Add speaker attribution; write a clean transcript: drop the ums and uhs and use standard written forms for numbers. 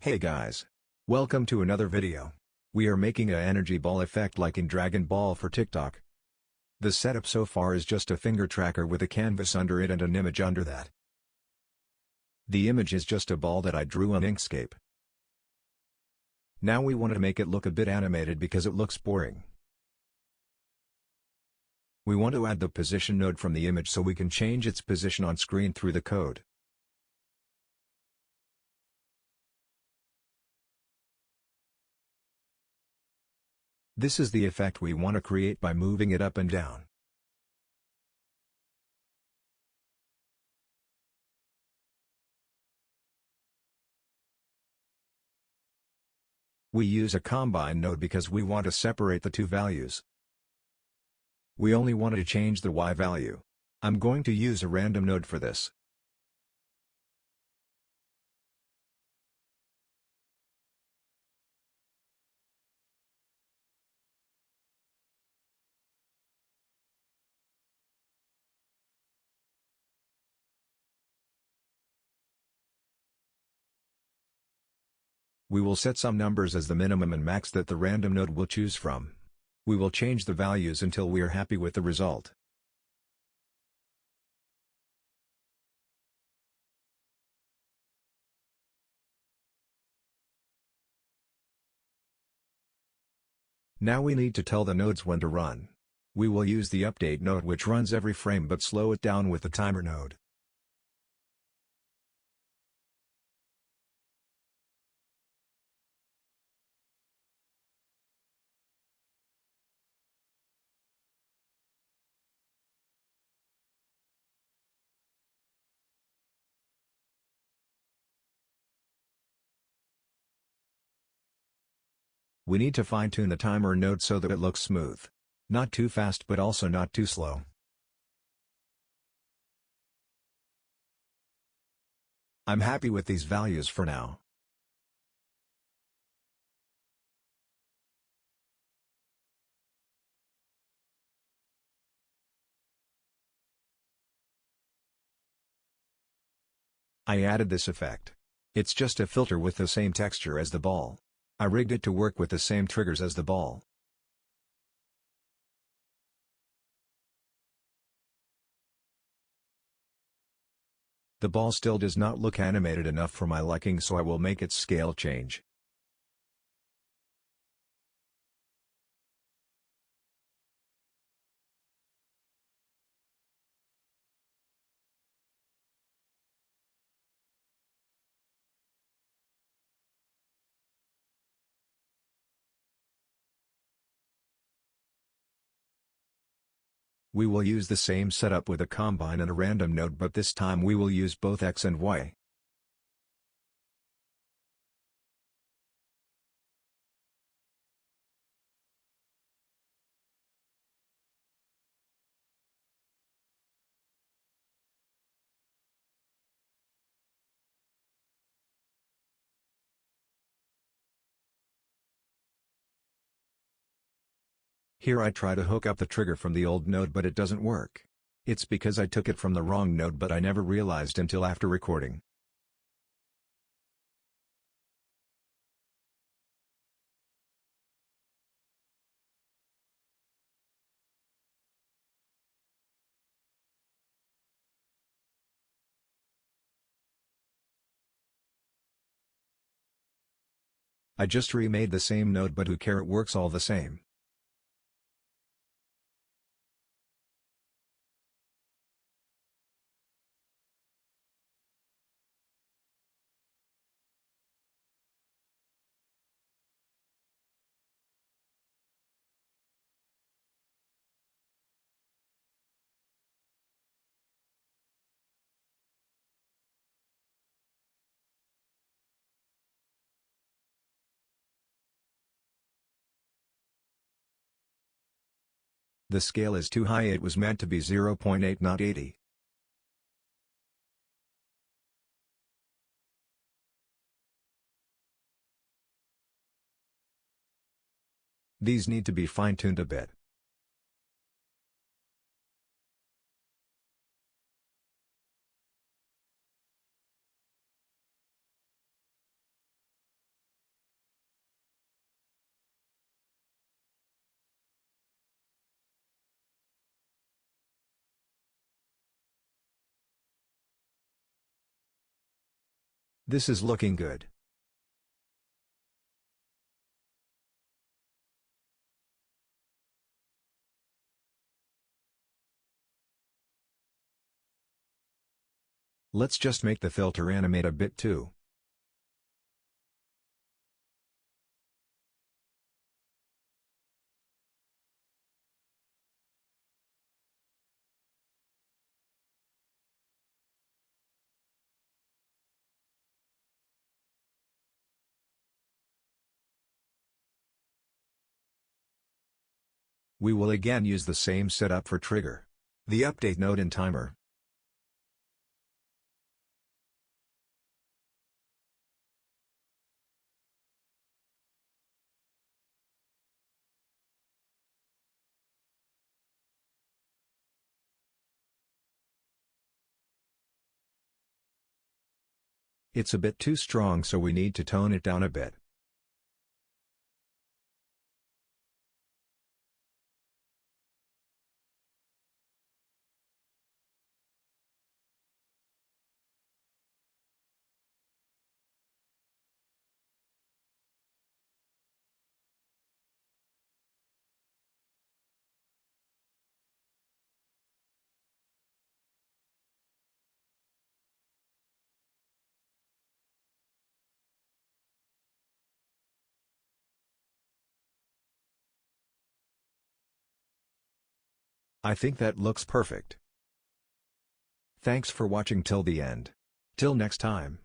Speaker 1: Hey guys! Welcome to another video. We are making a energy ball effect like in Dragon Ball for TikTok. The setup so far is just a finger tracker with a canvas under it and an image under that. The image is just a ball that I drew on Inkscape. Now we want to make it look a bit animated because it looks boring. We want to add the position node from the image so we can change its position on screen through the code. This is the effect we want to create by moving it up and down. We use a combine node because we want to separate the two values. We only want to change the Y value. I'm going to use a random node for this. We will set some numbers as the minimum and max that the random node will choose from. We will change the values until we are happy with the result. Now we need to tell the nodes when to run. We will use the update node which runs every frame but slow it down with the timer node. We need to fine-tune the timer node so that it looks smooth. Not too fast but also not too slow. I'm happy with these values for now. I added this effect. It's just a filter with the same texture as the ball. I rigged it to work with the same triggers as the ball. The ball still does not look animated enough for my liking, so I will make its scale change. We will use the same setup with a combine and a random node, but this time we will use both X and Y. Here I try to hook up the trigger from the old node but it doesn't work. It's because I took it from the wrong node but I never realized until after recording. I just remade the same node but who care, it works all the same. The scale is too high, it was meant to be 0.8 not 80. These need to be fine-tuned a bit. This is looking good. Let's just make the filter animate a bit too. We will again use the same setup for trigger. The update node and timer. It's a bit too strong, so we need to tone it down a bit. I think that looks perfect. Thanks for watching till the end. Till next time.